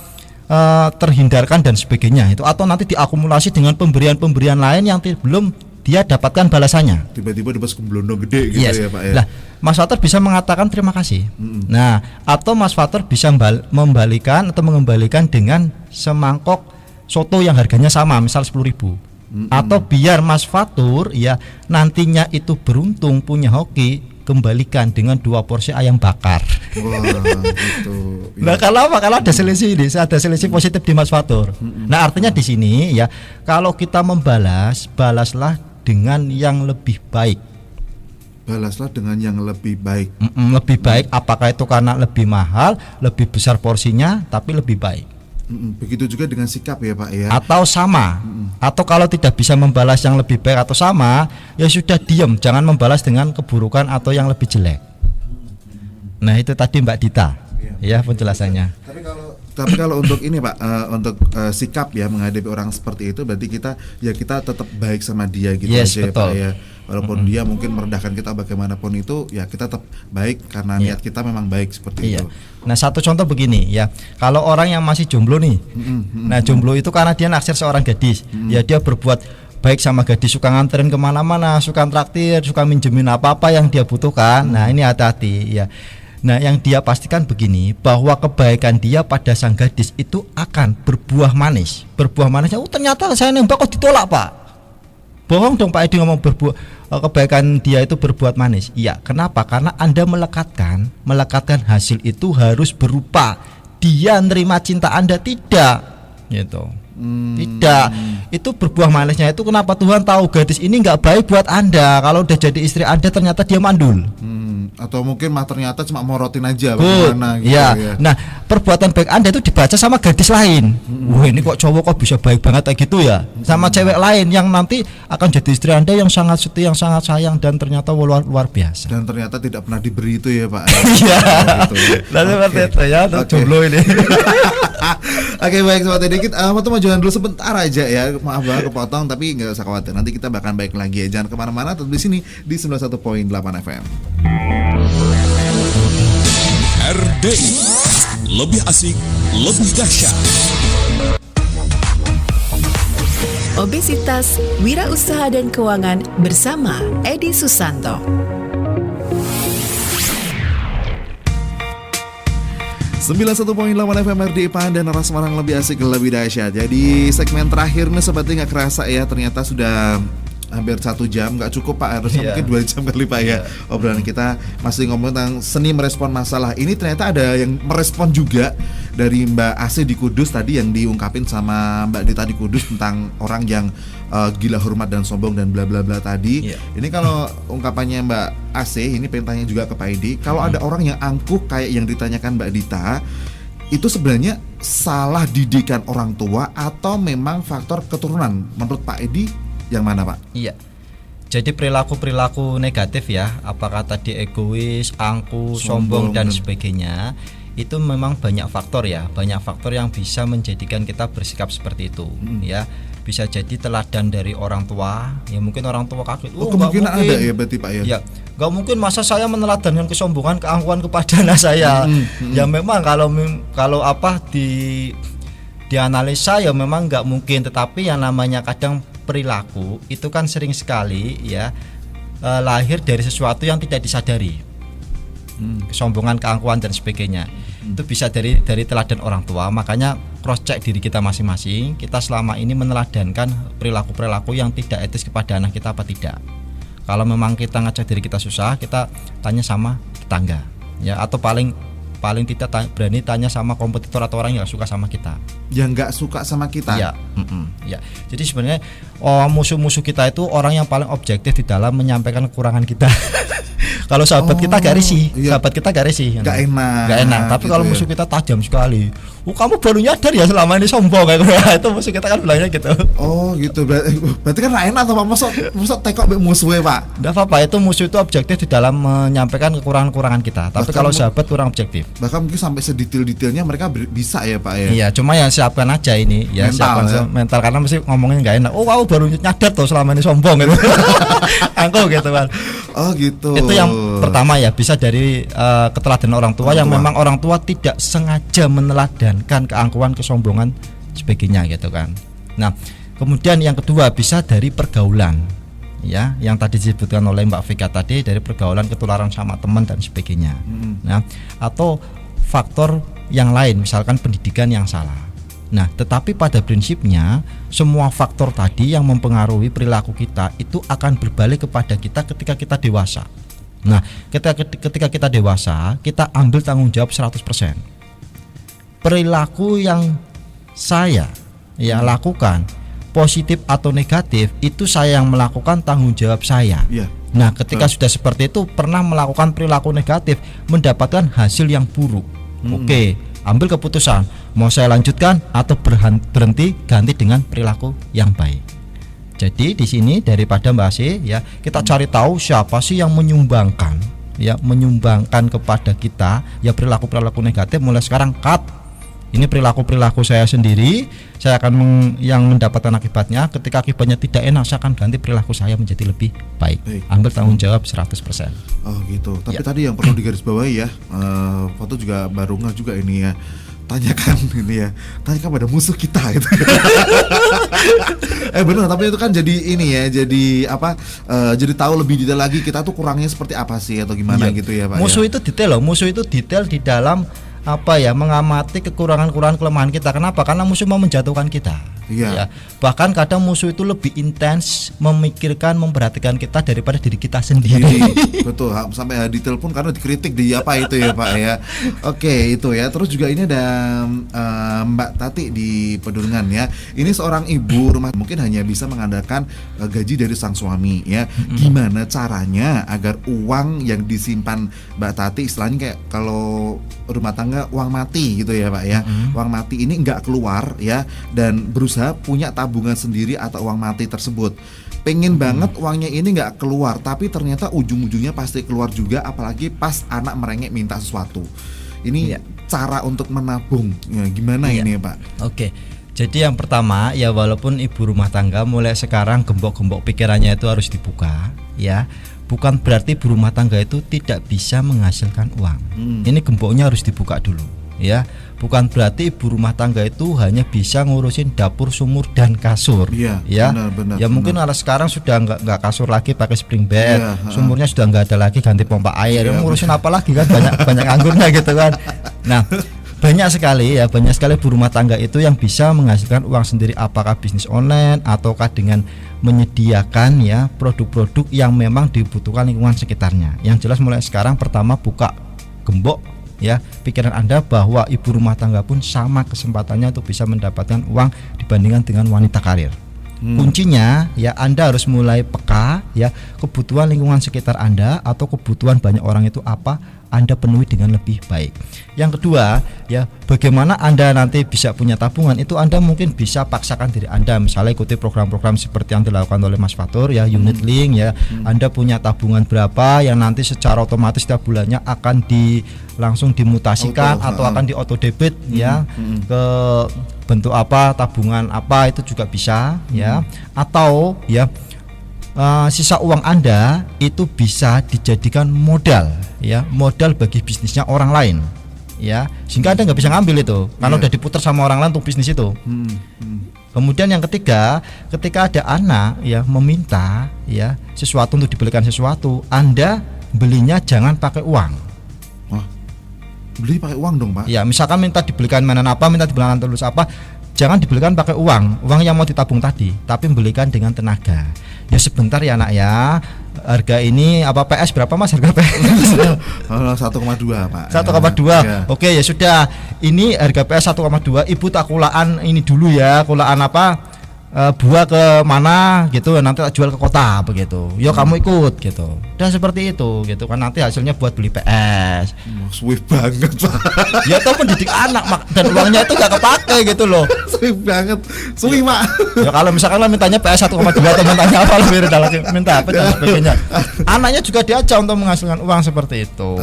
terhindarkan dan sebagainya itu, atau nanti diakumulasi dengan pemberian-pemberian lain yang belum dia dapatkan balasannya. Tiba-tiba dapat semblono gede gitu Yes. ya, Pak ya. Lah, Mas Fatur bisa mengatakan terima kasih. Nah, atau Mas Fatur bisa membalikan atau mengembalikan dengan semangkok soto yang harganya sama, misal 10.000. Atau biar Mas Fatur ya nantinya itu beruntung punya hoki, kembalikan dengan 2 porsi ayam bakar. Wah, gitu. Nah, kalau apa? Kalau ada selisih ini, ada selisih positif di Mas Fatur. Nah, artinya di sini ya, kalau kita membalas, balaslah dengan yang lebih baik. Balaslah dengan yang lebih baik. Lebih baik, apakah itu karena lebih mahal, lebih besar porsinya, tapi lebih baik. Begitu juga dengan sikap ya, Pak ya. Atau sama. Atau kalau tidak bisa membalas yang lebih baik atau sama, ya sudah diam, jangan membalas dengan keburukan atau yang lebih jelek. Nah, itu tadi Mbak Dita. Ya, penjelasannya. Tapi kalau untuk ini Pak, untuk sikap ya menghadapi orang seperti itu, berarti kita tetap baik sama dia gitu Yes, aja ya, betul. Pak ya. Walaupun dia mungkin merendahkan kita bagaimanapun itu, ya kita tetap baik karena niat kita memang baik seperti Iya. itu. Nah, satu contoh begini ya. Kalau orang yang masih jomblo nih. Nah, jomblo itu karena dia naksir seorang gadis. Ya dia berbuat baik sama gadis, suka nganterin kemana-mana, suka traktir, suka minjemin apa-apa yang dia butuhkan. Nah, ini hati-hati ya. Nah, yang dia pastikan begini, bahwa kebaikan dia pada sang gadis itu akan berbuah manis. Berbuah manisnya, ternyata saya nembak kok ditolak, Pak. Bohong dong Pak Edi ngomong kebaikan dia itu berbuat manis. Iya, kenapa? Karena Anda melekatkan hasil itu harus berupa dia nerima cinta Anda, tidak gitu. Tidak. Itu berbuah manisnya itu kenapa Tuhan tahu gadis ini nggak baik buat Anda. Kalau udah jadi istri Anda ternyata dia mandul. Atau mungkin ternyata cuma morotin aja Good. bagaimana gitu Ya. ya. Nah, perbuatan baik Anda itu dibaca sama gadis lain. Wah, ini kok cowok kok bisa baik banget kayak gitu ya. Sama cewek lain yang nanti akan jadi istri Anda yang sangat setia, yang sangat sayang dan ternyata luar biasa. Dan ternyata tidak pernah diberi itu ya, Pak. Iya. Gitu. Nah, seperti itu ya, untuk Oke. jomblo ini. Oke, baik Sobat Edikit, waktu mau jalan dulu sebentar aja ya. Maaf banget kepotong, tapi nggak usah khawatir. Nanti kita bakal baik lagi ya. Jangan kemana-mana, tetap di sini di 91.8 FM. RDI, lebih asik, lebih dahsyat. Obesitas, Wirausaha dan Keuangan bersama Edi Susanto. 91.8 FM RDI Pan dan Ras Semarang lebih asik lebih dahsyat. Jadi segmen terakhir nih sobatnya nggak kerasa ya, ternyata sudah hampir 1 jam, nggak cukup Pak, harusnya mungkin 2 jam kali Pak ya. Obrolan kita masih ngomong tentang seni merespon masalah. Ini ternyata ada yang merespon juga dari Mbak AC di Kudus tadi yang diungkapin sama Mbak Dita di Kudus tentang orang yang gila hormat dan sombong dan bla bla bla tadi. Ini kalau ungkapannya Mbak AC, ini pengen tanya juga ke Pak Edi, kalau ada orang yang angkuh kayak yang ditanyakan Mbak Dita, itu sebenarnya salah didikan orang tua atau memang faktor keturunan? Menurut Pak Edi yang mana Pak? Iya. Jadi perilaku negatif ya, apakah tadi egois, angkuh, sombong dan sebagainya, itu memang banyak faktor ya, banyak faktor yang bisa menjadikan kita bersikap seperti itu ya. Bisa jadi teladan dari orang tua, ya mungkin orang tua kaget. Kemungkinan ada ya berarti Pak ya? Ya, nggak mungkin masa saya meneladankan kesombongan, keangkuhan kepada anak saya. Ya memang kalau apa dianalisa ya memang nggak mungkin, tetapi yang namanya kadang perilaku itu kan sering sekali ya lahir dari sesuatu yang tidak disadari. Kesombongan, keangkuhan dan sebagainya. Itu bisa dari teladan orang tua. Makanya cross check diri kita masing-masing. Kita selama ini meneladankan perilaku-perilaku yang tidak etis kepada anak kita apa tidak. Kalau memang kita ngajak diri kita susah, kita tanya sama tetangga ya, atau paling tidak berani tanya sama kompetitor atau orang yang gak suka sama kita. Yang gak suka sama kita? Ya, ya. Jadi sebenarnya musuh-musuh kita itu orang yang paling objektif di dalam menyampaikan kekurangan kita. Kalau sahabat kita gak risih, sahabat kita gak risih. Gak enak. Tapi gitu kalau musuh kita tajam sekali. Kamu baru nyadar ya selama ini sombong kayak gitu. Itu musuh kita kan bilangnya gitu. Oh gitu. Berarti kan enak atau Pak? Maksud tekok musuhnya Pak? Enggak apa-apa, itu musuh itu objektif di dalam menyampaikan kekurangan-kekurangan kita. Tapi kalau sahabat kurang objektif. Bahkan mungkin sampai sedetail-detailnya mereka bisa ya Pak ya. Iya, cuma yang siapkan aja ini ya, mental karena mesti ngomongnya nggak enak. Kamu baru nyadar tuh selama ini sombong gitu. Angkuh gitu kan. Oh gitu. Itu yang pertama ya, bisa dari keteladanan orang tua yang memang orang tua tidak sengaja meneladankan keangkuhan, kesombongan sebagainya gitu kan. Nah, kemudian yang kedua bisa dari pergaulan. Ya, yang tadi disebutkan oleh Mbak Vika tadi, dari pergaulan, ketularan sama teman dan sebagainya. Nah, atau faktor yang lain, misalkan pendidikan yang salah. Nah, tetapi pada prinsipnya semua faktor tadi yang mempengaruhi perilaku kita itu akan berbalik kepada kita ketika kita dewasa. Nah, ketika kita dewasa, kita ambil tanggung jawab 100%. Perilaku yang saya lakukan, positif atau negatif, itu saya yang melakukan, tanggung jawab saya. Nah, ketika sudah seperti itu, pernah melakukan perilaku negatif, mendapatkan hasil yang buruk. Oke, ambil keputusan, mau saya lanjutkan atau berhenti, ganti dengan perilaku yang baik. Jadi di sini daripada Mbak Asih ya, kita cari tahu siapa sih yang menyumbangkan kepada kita ya perilaku negatif. Mulai sekarang cut. Ini perilaku saya sendiri, saya akan yang mendapatkan akibatnya. Ketika akibatnya tidak enak, saya akan ganti perilaku saya menjadi lebih baik. Ambil tanggung jawab 100%. Oh gitu. Tapi tadi yang perlu digarisbawahi ya, foto juga baru nggak juga ini ya. Tanyakan pada musuh kita gitu. Benar, tapi itu kan jadi ini ya, jadi apa? Jadi tahu lebih detail lagi kita tuh kurangnya seperti apa sih atau gimana gitu ya Pak. Musuh itu detail loh, musuh itu detail di dalam mengamati kekurangan kelemahan kita. Kenapa? Karena musuh mau menjatuhkan kita. Ya. Bahkan kadang musuh itu lebih intens memikirkan, memperhatikan kita daripada diri kita sendiri. Betul, sampai detail pun karena dikritik di apa itu ya Pak ya. Oke, itu ya. Terus juga ini ada Mbak Tati di Pedungan ya. Ini seorang ibu rumah mungkin hanya bisa mengandalkan gaji dari sang suami ya. Gimana caranya agar uang yang disimpan Mbak Tati, istilahnya kayak kalau rumah tangga uang mati gitu ya Pak ya. Uang mati ini nggak keluar ya, dan berusaha punya tabungan sendiri atau uang mati tersebut. Pengen banget uangnya ini nggak keluar, tapi ternyata ujung-ujungnya pasti keluar juga, apalagi pas anak merengek minta sesuatu. Ini cara untuk menabung ya, gimana ini Pak? Oke. Jadi yang pertama ya, walaupun ibu rumah tangga mulai sekarang gembok-gembok pikirannya itu harus dibuka ya, bukan berarti ibu rumah tangga itu tidak bisa menghasilkan uang. Ini gemboknya harus dibuka dulu ya. Bukan berarti ibu rumah tangga itu hanya bisa ngurusin dapur, sumur dan kasur. Iya, ya. Benar. Mungkin kalau sekarang sudah nggak kasur lagi, pakai spring bed, sumurnya sudah nggak ada lagi, ganti pompa air. Ngurusin apa lagi kan, banyak anggurnya gitu kan. Nah, banyak sekali ibu rumah tangga itu yang bisa menghasilkan uang sendiri, apakah bisnis online ataukah dengan menyediakan ya produk-produk yang memang dibutuhkan lingkungan sekitarnya. Yang jelas mulai sekarang pertama buka gembok ya pikiran Anda bahwa ibu rumah tangga pun sama kesempatannya untuk bisa mendapatkan uang dibandingkan dengan wanita karir. Kuncinya ya Anda harus mulai peka ya kebutuhan lingkungan sekitar Anda atau kebutuhan banyak orang itu apa, Anda penuhi dengan lebih baik. Yang kedua ya bagaimana Anda nanti bisa punya tabungan itu Anda mungkin bisa paksakan diri Anda, misalnya ikuti program-program seperti yang dilakukan oleh Mas Fatur ya, unit link ya. Anda punya tabungan berapa yang nanti secara otomatis setiap bulannya akan langsung dimutasikan atau akan di auto debit ya ke bentuk apa, tabungan apa, itu juga bisa ya. Atau ya sisa uang Anda itu bisa dijadikan modal ya, modal bagi bisnisnya orang lain ya, sehingga Anda nggak bisa ngambil itu karena udah diputar sama orang lain untuk bisnis itu. Kemudian yang ketiga, ketika ada anak ya meminta ya sesuatu untuk dibelikan sesuatu, Anda belinya jangan pakai uang. Beli pakai uang dong, Pak? Ya, misalkan minta dibelikan mainan apa, minta dibelikan tulus apa, jangan dibelikan pakai uang yang mau ditabung tadi, tapi belikan dengan tenaga. Ya sebentar ya nak ya. Harga ini apa PS berapa Mas harga PS? 1,2 Pak. 1,2. Ya. Oke ya sudah. Ini harga PS 1,2. Ibu tak kulaan ini dulu ya. Kulaan apa? Buah ke mana gitu, nanti tak jual ke kota begitu. Yo kamu ikut gitu. Dan seperti itu gitu kan, nanti hasilnya buat beli PS. Swift banget Pak. Ya itu pendidik anak dan uangnya itu gak kepake gitu loh. Swift banget. Swift Pak. Ya kalau misalkan lo mintanya PS 1,2 atau mintanya apa lo minta apa dan sebagainya. Anaknya juga diajak untuk menghasilkan uang seperti itu.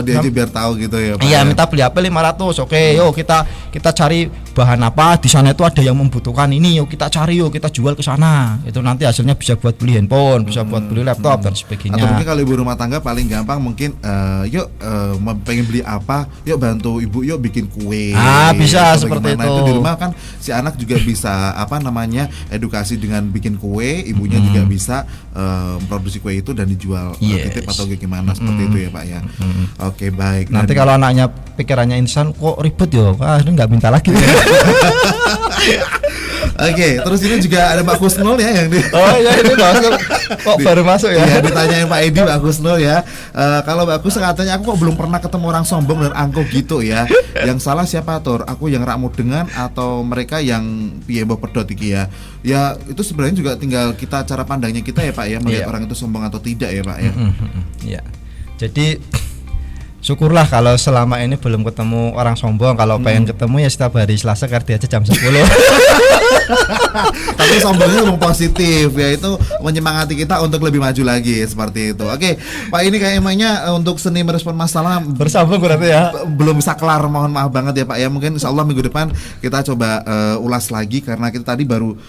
Dia aja biar tahu gitu ya Pak. Iya, minta beli HP 500. Oke, yuk kita cari bahan apa, di sana itu ada yang membutuhkan ini, yuk kita cari, yuk kita jual ke sana. Itu nanti hasilnya bisa buat beli handphone, bisa buat beli laptop dan sebagainya. Atau mungkin kalau ibu rumah tangga paling gampang mungkin pengen beli apa, yuk bantu ibu, yuk bikin kue. Bisa seperti itu. Itu di rumah kan si anak juga bisa edukasi dengan bikin kue, ibunya juga bisa produksi kue itu dan dijual titip atau gimana seperti itu ya Pak ya. Oke, baik. Nanti kalau anaknya pikirannya instan kok ribet ya, ini nggak minta lagi. Oke, terus ini juga ada Mbak Kusnul ya yang Oh ya, ini masuk. Kok baru masuk ya? Iya, ditanyain Pak Edi Mbak Kusnul ya. Kalau Mbak Kus katanya aku kok belum pernah ketemu orang sombong dan angkuh gitu ya. Yang salah siapa Tur? Aku yang rakmu dengan atau mereka yang piye mbah pedot iki ya. Ya itu sebenarnya juga tinggal kita cara pandangnya kita ya Pak ya, melihat orang itu sombong atau tidak ya Pak ya. Iya. Jadi syukurlah kalau selama ini belum ketemu orang sombong. Kalau pengen ketemu ya setiap hari Selasa kerja aja jam 10. Tapi sombongnya memang positif ya, itu menyemangati kita untuk lebih maju lagi seperti itu. Oke, Pak, ini kayak emangnya untuk seni merespon masalah bersambung berarti ya. Belum bisa kelar, mohon maaf banget ya Pak ya. Mungkin insyaallah minggu depan kita coba ulas lagi karena kita tadi baru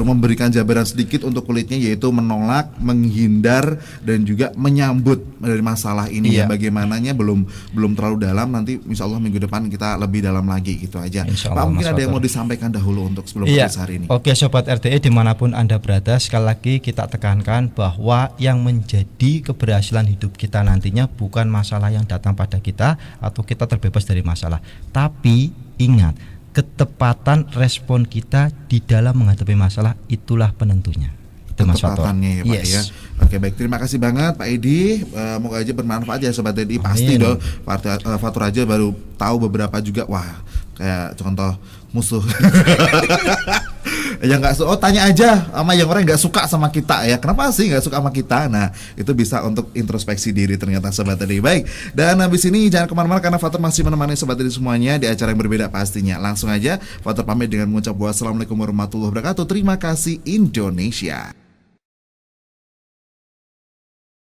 memberikan jabaran sedikit untuk kulitnya, yaitu menolak, menghindar dan juga menyambut dari masalah ini ya. Bagaimananya belum terlalu dalam, nanti insyaallah minggu depan kita lebih dalam lagi gitu aja. Pak, mungkin ada yang mau disampaikan dahulu untuk sebelum hari ini. Oke, Sobat RDI dimanapun Anda berada, sekali lagi kita tekankan bahwa yang menjadi keberhasilan hidup kita nantinya bukan masalah yang datang pada kita atau kita terbebas dari masalah, tapi ingat, ketepatan respon kita di dalam menghadapi masalah itulah penentunya. Ketepatannya ya Pak ya. Oke, baik, terima kasih banget Pak Edi. Moga aja bermanfaat ya Sobat RDI. Pasti dong. Fatur aja baru tahu beberapa juga. Wah, kayak contoh musuh. Yang nggak tanya aja sama yang orang nggak suka sama kita ya, kenapa sih nggak suka sama kita. Nah itu bisa untuk introspeksi diri ternyata Sobat RDI. Baik, dan habis ini jangan kemana-mana karena Fatur masih menemani Sobat RDI semuanya di acara yang berbeda pastinya. Langsung aja Fatur pamit dengan mengucap wassalamualaikum warahmatullahi wabarakatuh. Terima kasih Indonesia.